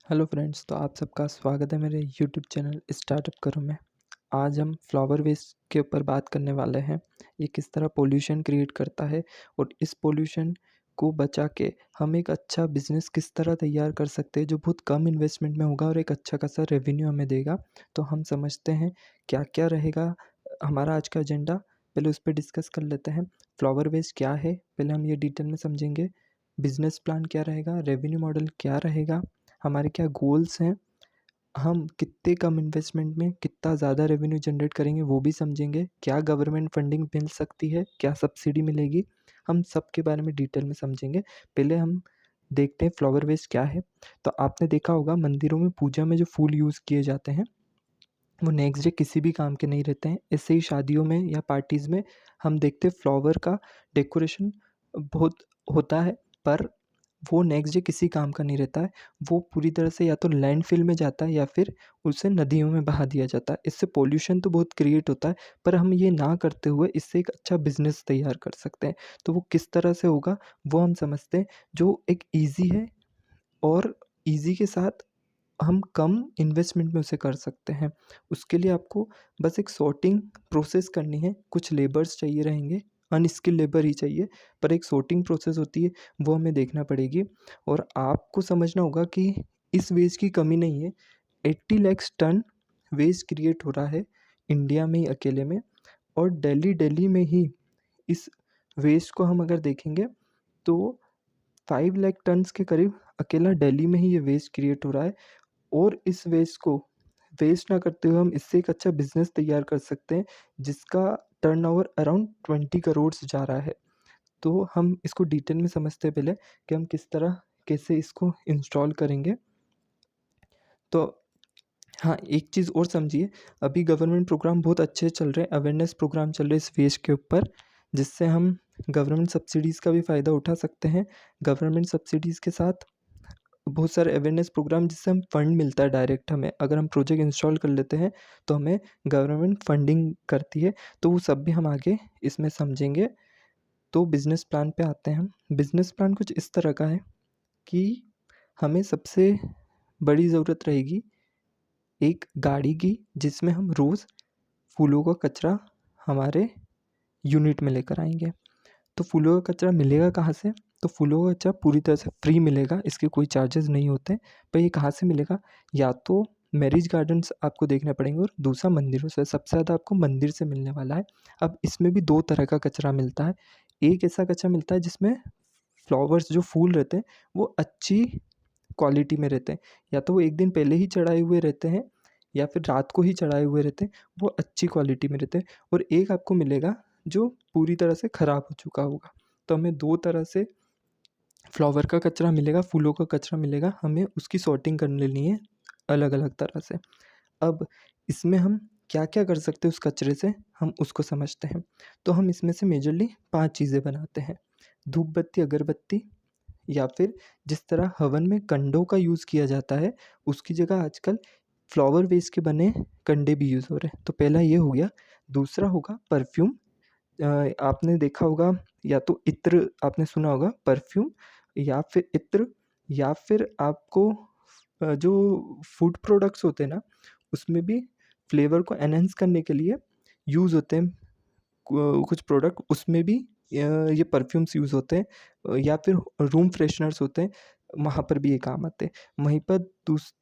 Hello friends, तो आप सबका स्वागत है मेरे यूट्यूब चैनल स्टार्टअप करो में। आज हम फ्लावर वेस्ट के ऊपर बात करने वाले हैं। ये किस तरह पोल्यूशन क्रिएट करता है और इस पोल्यूशन को बचा के हम एक अच्छा बिजनेस किस तरह तैयार कर सकते हैं जो बहुत कम इन्वेस्टमेंट में होगा और एक अच्छा खासा रेवेन्यू हमें देगा। तो हम समझते हैं क्या क्या रहेगा हमारा आज का एजेंडा। पहले उस पर डिस्कस कर लेते हैं। फ्लावर वेस्ट क्या है, पहले हम ये डिटेल में समझेंगे। बिजनेस प्लान क्या रहेगा, रेवेन्यू मॉडल क्या रहेगा, हमारे क्या गोल्स हैं, हम कितने कम इन्वेस्टमेंट में कितना ज़्यादा रेवेन्यू जनरेट करेंगे वो भी समझेंगे। क्या गवर्नमेंट फंडिंग मिल सकती है, क्या सब्सिडी मिलेगी, हम सब के बारे में डिटेल में समझेंगे। पहले हम देखते हैं फ्लावर वेस्ट क्या है। तो आपने देखा होगा मंदिरों में पूजा में जो फूल यूज़ किए जाते हैं वो नेक्स्ट डे किसी भी काम के नहीं रहते हैं। ऐसे ही शादियों में या पार्टीज़ में हम देखते हैं फ्लावर का डेकोरेशन बहुत होता है, पर वो नेक्स्ट डे किसी काम का नहीं रहता है। वो पूरी तरह से या तो लैंडफिल में जाता है या फिर उसे नदियों में बहा दिया जाता है। इससे पॉल्यूशन तो बहुत क्रिएट होता है, पर हम ये ना करते हुए इससे एक अच्छा बिजनेस तैयार कर सकते हैं। तो वो किस तरह से होगा वो हम समझते हैं, जो एक ईजी है और ईजी के साथ हम कम इन्वेस्टमेंट में उसे कर सकते हैं। उसके लिए आपको बस एक सॉर्टिंग प्रोसेस करनी है। कुछ लेबर्स चाहिए रहेंगे, अनस्किल्ड लेबर ही चाहिए, पर एक सॉर्टिंग प्रोसेस होती है, वो हमें देखना पड़ेगी। और आपको समझना होगा कि इस वेस्ट की कमी नहीं है। 80 लाख टन वेस्ट क्रिएट हो रहा है इंडिया में ही अकेले में। और दिल्ली में ही इस वेस्ट को हम अगर देखेंगे तो 5 लाख टन्स के करीब अकेला दिल्ली में ही ये वेस्ट क्रिएट हो रहा है। और इस वेस्ट को वेस्ट ना करते हुए हम इससे एक अच्छा बिजनेस तैयार कर सकते हैं जिसका टर्नओवर अराउंड 20 करोड़ जा रहा है। तो हम इसको डिटेल में समझते हैं पहले कि हम किस तरह कैसे इसको इंस्टॉल करेंगे। तो हाँ, एक चीज़ और समझिए, अभी गवर्नमेंट प्रोग्राम बहुत अच्छे चल रहे हैं, अवेयरनेस प्रोग्राम चल रहे हैं इस वेस्ट के ऊपर, जिससे हम गवर्नमेंट सब्सिडीज़ का भी फ़ायदा उठा सकते हैं। गवर्नमेंट सब्सिडीज़ के साथ बहुत सारे अवेयरनेस प्रोग्राम जिससे हम फंड मिलता है डायरेक्ट हमें। अगर हम प्रोजेक्ट इंस्टॉल कर लेते हैं तो हमें गवर्नमेंट फंडिंग करती है। तो वो सब भी हम आगे इसमें समझेंगे। तो बिजनेस प्लान पे आते हैं हम। बिजनेस प्लान कुछ इस तरह का है कि हमें सबसे बड़ी ज़रूरत रहेगी एक गाड़ी की, जिसमें हम रोज़ फूलों का कचरा हमारे यूनिट में लेकर आएंगे। तो फूलों का कचरा मिलेगा कहाँ से? तो फूलों का कचरा पूरी तरह से फ्री मिलेगा, इसके कोई चार्जेस नहीं होते। पर ये कहाँ से मिलेगा? या तो मैरिज गार्डन्स आपको देखने पड़ेंगे और दूसरा मंदिरों से। सबसे ज़्यादा आपको मंदिर से मिलने वाला है। अब इसमें भी 2 तरह का कचरा मिलता है। एक ऐसा कचरा मिलता है जिसमें फ्लावर्स जो फूल रहते हैं वो अच्छी क्वालिटी में रहते हैं। या तो वो 1 दिन पहले ही चढ़ाए हुए रहते हैं या फिर रात को ही चढ़ाए हुए रहते हैं, वो अच्छी क्वालिटी में रहते हैं। और एक आपको मिलेगा जो पूरी तरह से ख़राब हो चुका होगा। तो हमें 2 तरह से फ्लावर का कचरा मिलेगा, फूलों का कचरा मिलेगा, हमें उसकी सॉर्टिंग कर लेनी है अलग-अलग तरह से। अब इसमें हम क्या-क्या कर सकते हैं उस कचरे से, हम उसको समझते हैं। तो हम इसमें से मेजरली 5 चीज़ें बनाते हैं। धूप बत्ती, अगरबत्ती, या फिर जिस तरह हवन में कंडों का यूज़ किया जाता है, उसकी जगह आजकल फ्लावर वेस्ट के बने कंडे भी यूज़ हो रहे हैं। तो पहला ये हो गया। दूसरा होगा परफ्यूम। आपने देखा होगा, या तो इत्र आपने सुना होगा, परफ्यूम या फिर इत्र, या फिर आपको जो फूड प्रोडक्ट्स होते हैं ना, उसमें भी फ्लेवर को एनहांस करने के लिए यूज़ होते हैं। कुछ प्रोडक्ट उसमें भी ये परफ्यूम्स यूज़ होते हैं, या फिर रूम फ्रेशनर्स होते हैं, वहाँ पर भी ये काम आते हैं। वहीं पर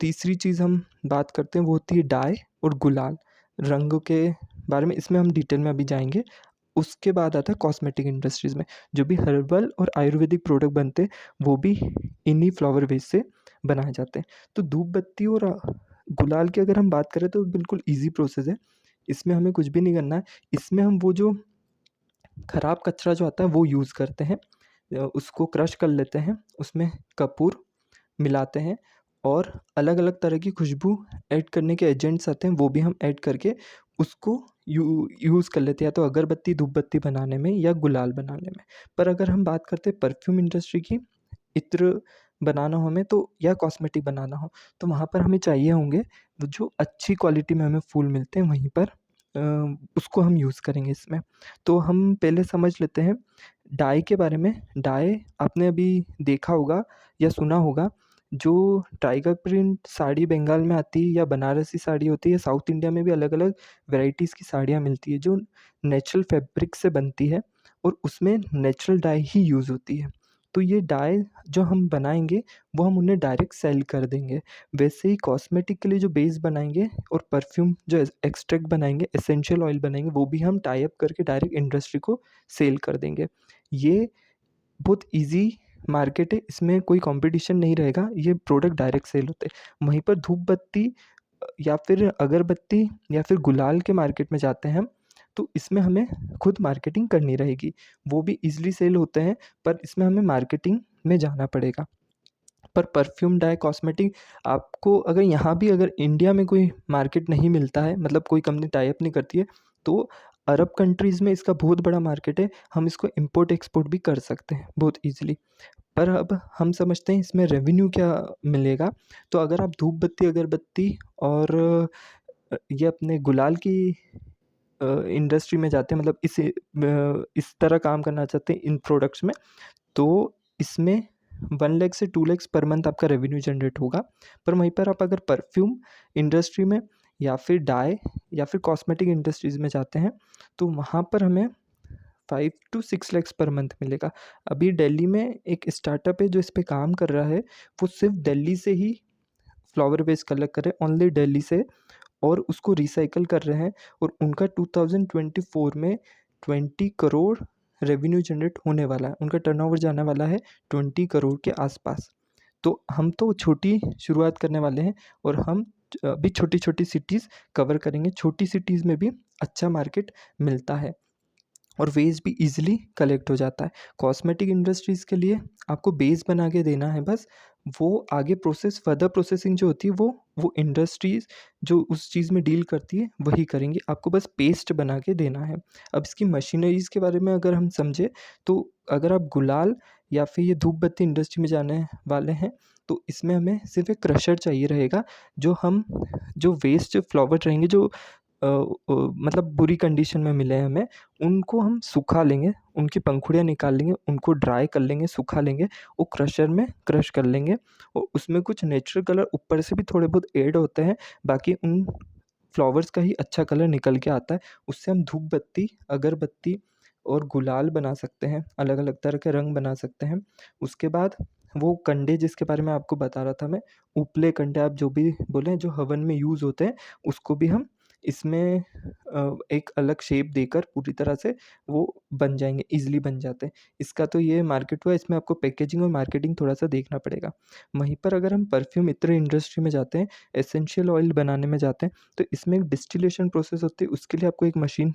तीसरी चीज़ हम बात करते हैं वो होती है डाई और गुलाल रंगों के बारे में। इसमें हम डिटेल में अभी जाएंगे। उसके बाद आता है कॉस्मेटिक इंडस्ट्रीज़ में जो भी हर्बल और आयुर्वेदिक प्रोडक्ट बनते हैं, वो भी इन्हीं फ्लावर वेस्ट से बनाए जाते हैं। तो धूप बत्ती और गुलाल की अगर हम बात करें तो बिल्कुल ईज़ी प्रोसेस है। इसमें हमें कुछ भी नहीं करना है। इसमें हम वो जो खराब कचरा जो आता है वो यूज़ करते हैं। उसको क्रश कर लेते हैं, उसमें कपूर मिलाते हैं और अलग-अलग तरह की खुशबू ऐड करने के एजेंट्स आते हैं, वो भी हम ऐड करके उसको यूज़ कर लेते हैं, या तो अगरबत्ती, धूप बत्ती बनाने में या गुलाल बनाने में। पर अगर हम बात करते हैं परफ्यूम इंडस्ट्री की, इत्र बनाना हो हमें तो, या कॉस्मेटिक बनाना हो, तो वहाँ पर हमें चाहिए होंगे वो जो अच्छी क्वालिटी में हमें फूल मिलते हैं, वहीं पर उसको हम यूज़ करेंगे इसमें। तो हम पहले समझ लेते हैं डाई के बारे में। डाई आपने अभी देखा होगा या सुना होगा, जो टाइगर प्रिंट साड़ी बंगाल में आती है या बनारसी साड़ी होती है, साउथ इंडिया में भी अलग-अलग वैराइटीज़ की साड़ियाँ मिलती है जो नेचुरल फैब्रिक से बनती है और उसमें नेचुरल डाई ही यूज़ होती है। तो ये डाई जो हम बनाएँगे वो हम उन्हें डायरेक्ट सेल कर देंगे। वैसे ही कॉस्मेटिक के लिए जो बेस बनाएँगे और परफ्यूम जो एक्सट्रैक्ट बनाएँगे, एसेंशियल ऑयल बनाएँगे, वो भी हम टाई अप करके डायरेक्ट इंडस्ट्री को सेल कर देंगे। ये बहुत ईज़ी मार्केट है, इसमें कोई कॉम्पिटिशन नहीं रहेगा, ये प्रोडक्ट डायरेक्ट सेल होते हैं। वहीं पर धूप बत्ती या फिर अगरबत्ती या फिर गुलाल के मार्केट में जाते हैं हम, तो इसमें हमें खुद मार्केटिंग करनी रहेगी। वो भी ईज़िली सेल होते हैं, पर इसमें हमें मार्केटिंग में जाना पड़ेगा। पर परफ्यूम, डाई, कॉस्मेटिक आपको अगर यहाँ भी अगर इंडिया में कोई मार्केट नहीं मिलता है, मतलब कोई कंपनी टाई अप नहीं करती है, तो अरब कंट्रीज़ में इसका बहुत बड़ा मार्केट है। हम इसको इम्पोर्ट एक्सपोर्ट भी कर सकते हैं बहुत ईज़िली। पर अब हम समझते हैं इसमें रेवेन्यू क्या मिलेगा। तो अगर आप धूप बत्ती, अगरबत्ती और ये अपने गुलाल की इंडस्ट्री में जाते हैं, मतलब इस तरह काम करना चाहते हैं इन प्रोडक्ट्स में, तो इसमें 1 लाख से 2 लाख पर मंथ आपका रेवेन्यू जनरेट होगा। पर वहीं पर आप अगर परफ्यूम इंडस्ट्री में या फिर डाई या फिर कॉस्मेटिक इंडस्ट्रीज़ में जाते हैं, तो वहाँ पर हमें 5 टू 6 लैक्स पर मंथ मिलेगा। अभी दिल्ली में एक स्टार्टअप है जो इस पे काम कर रहा है, वो सिर्फ़ दिल्ली से ही फ्लावर वेस्ट कलेक्ट कर रहे हैं, ओनली दिल्ली से, और उसको रिसाइकिल कर रहे हैं और उनका 2024 में 20 करोड़ रेवेन्यू जनरेट होने वाला है। उनका टर्नओवर जाने वाला है 20 करोड़ के आसपास। तो हम तो छोटी शुरुआत करने वाले हैं और हम अभी छोटी-छोटी सिटीज़ कवर करेंगे। छोटी सिटीज़ में भी अच्छा मार्केट मिलता है और वेस्ट भी ईज़िली कलेक्ट हो जाता है। कॉस्मेटिक इंडस्ट्रीज़ के लिए आपको बेस बना के देना है बस, वो आगे प्रोसेस फर्दर प्रोसेसिंग जो होती है वो इंडस्ट्रीज़ जो उस चीज़ में डील करती है वही करेंगी, आपको बस पेस्ट बना के देना है। अब इसकी मशीनरीज़ के बारे में अगर हम समझें, तो अगर आप गुलाल या फिर ये धूप बत्ती इंडस्ट्री में जाने वाले हैं, तो इसमें हमें सिर्फ़ एक क्रशर चाहिए रहेगा, जो वेस्ट फ्लावर रहेंगे जो मतलब बुरी कंडीशन में मिले हैं हमें, उनको हम सुखा लेंगे, उनकी पंखुड़ियाँ निकाल लेंगे, उनको ड्राई कर लेंगे, सुखा लेंगे, वो क्रशर में क्रश कर लेंगे और उसमें कुछ नेचुरल कलर ऊपर से भी थोड़े बहुत ऐड होते हैं, बाकी उन फ्लावर्स का ही अच्छा कलर निकल के आता है। उससे हम धूप बत्ती, अगरबत्ती और गुलाल बना सकते हैं, अलग-अलग तरह के रंग बना सकते हैं। उसके बाद वो कंडे जिसके बारे में आपको बता रहा था मैं, उपले कंडे आप जो भी बोलें, जो हवन में यूज़ होते हैं, उसको भी हम इसमें एक अलग शेप देकर पूरी तरह से वो बन जाएँगे, ईज़िली बन जाते हैं। इसका तो ये मार्केट हुआ, इसमें आपको पैकेजिंग और मार्केटिंग थोड़ा-सा देखना पड़ेगा। वहीं पर अगर हम परफ्यूम इत्र इंडस्ट्री में जाते हैं, एसेंशियल ऑयल बनाने में जाते हैं, तो इसमें एक डिस्टिलेशन प्रोसेस होती है, उसके लिए आपको एक मशीन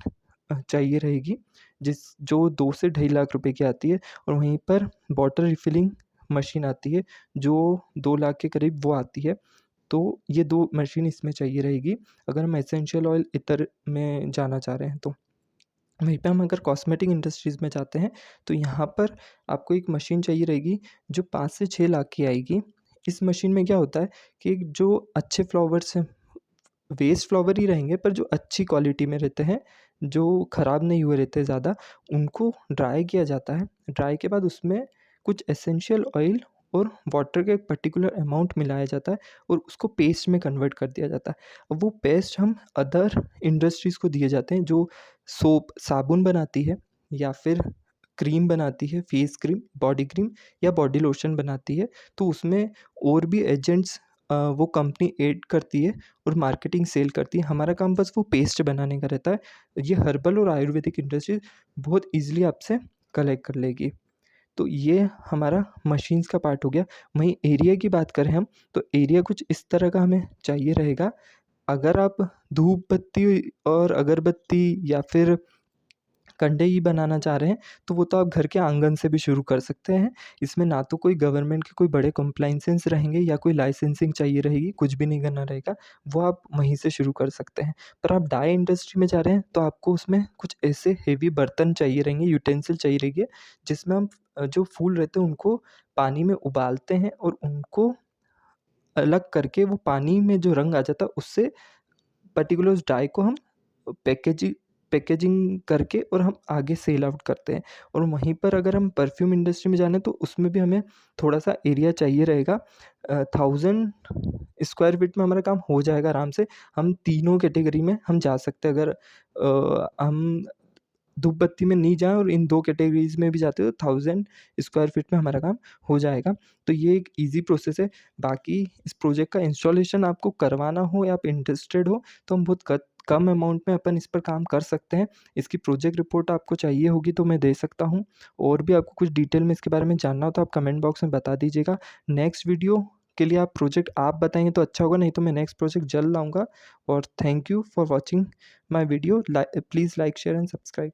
चाहिए रहेगी, जो 2 से ढाई लाख रुपए की आती है और वहीं पर बॉटल रिफिलिंग मशीन आती है, जो 2 लाख के करीब वो आती है। तो ये 2 मशीन इसमें चाहिए रहेगी, अगर हम एसेंशियल ऑयल इत्र में जाना चाह रहे हैं तो। वहीं पे हम अगर कॉस्मेटिक इंडस्ट्रीज़ में जाते हैं, तो यहाँ पर आपको एक मशीन चाहिए रहेगी, जो 5 से 6 लाख की आएगी। इस मशीन में क्या होता है कि जो अच्छे फ्लावर्स हैं, वेस्ट फ्लावर ही रहेंगे पर जो अच्छी क्वालिटी में रहते हैं, जो ख़राब नहीं हुए रहते ज़्यादा, उनको ड्राई किया जाता है। ड्राई के बाद उसमें कुछ एसेंशियल ऑयल और वाटर का एक पर्टिकुलर अमाउंट मिलाया जाता है और उसको पेस्ट में कन्वर्ट कर दिया जाता है। अब वो पेस्ट हम अदर इंडस्ट्रीज़ को दिए जाते हैं, जो साबुन बनाती है या फिर क्रीम बनाती है, फेस क्रीम, बॉडी क्रीम या बॉडी लोशन बनाती है। तो उसमें और भी एजेंट्स वो कंपनी ऐड करती है और मार्केटिंग सेल करती है। हमारा काम बस वो पेस्ट बनाने का रहता है। ये हर्बल और आयुर्वेदिक इंडस्ट्री बहुत ईज़िली आपसे कलेक्ट कर लेगी। तो ये हमारा मशीन्स का पार्ट हो गया। वहीं एरिया की बात करें हम, तो एरिया कुछ इस तरह का हमें चाहिए रहेगा। अगर आप धूप बत्ती और अगरबत्ती या फिर कंडे ही बनाना चाह रहे हैं, तो वो तो आप घर के आंगन से भी शुरू कर सकते हैं। इसमें ना तो कोई गवर्नमेंट के कोई बड़े कम्प्लायंसेस रहेंगे या कोई लाइसेंसिंग चाहिए रहेगी, कुछ भी नहीं करना रहेगा, वो आप वहीं से शुरू कर सकते हैं। पर आप डाई इंडस्ट्री में जा रहे हैं, तो आपको उसमें कुछ ऐसे हेवी बर्तन चाहिए रहेंगे, यूटेंसिल चाहिए रहेंगे, जिसमें हम जो फूल रहते हैं उनको पानी में उबालते हैं और उनको अलग करके वो पानी में जो रंग आ जाता है उससे पर्टिकुलर उस डाई को हम पैकेजिंग पैकेजिंग करके और हम आगे सेल आउट करते हैं। और वहीं पर अगर हम परफ्यूम इंडस्ट्री में जाने तो उसमें भी हमें थोड़ा-सा एरिया चाहिए रहेगा। 1000 स्क्वायर फीट में हमारा काम हो जाएगा आराम से। हम तीनों कैटेगरी में हम जा सकते हैं, अगर हम धूप बत्ती में नहीं जाएँ और इन 2 कैटेगरीज़ में भी जाते हो तो 1000 स्क्वायर फीट में हमारा काम हो जाएगा। तो ये एक ईज़ी प्रोसेस है। बाकी इस प्रोजेक्ट का इंस्टॉलेशन आपको करवाना हो या आप इंटरेस्टेड हो तो हम बहुत कम अमाउंट में अपन इस पर काम कर सकते हैं। इसकी प्रोजेक्ट रिपोर्ट आपको चाहिए होगी तो मैं दे सकता हूँ, और भी आपको कुछ डिटेल में इसके बारे में जानना हो तो आप कमेंट बॉक्स में बता दीजिएगा। नेक्स्ट वीडियो के लिए आप प्रोजेक्ट आप बताएँगे तो अच्छा होगा, नहीं तो मैं नेक्स्ट प्रोजेक्ट जल्द लाऊँगा। और thank you for watching my video. Please like, share and subscribe.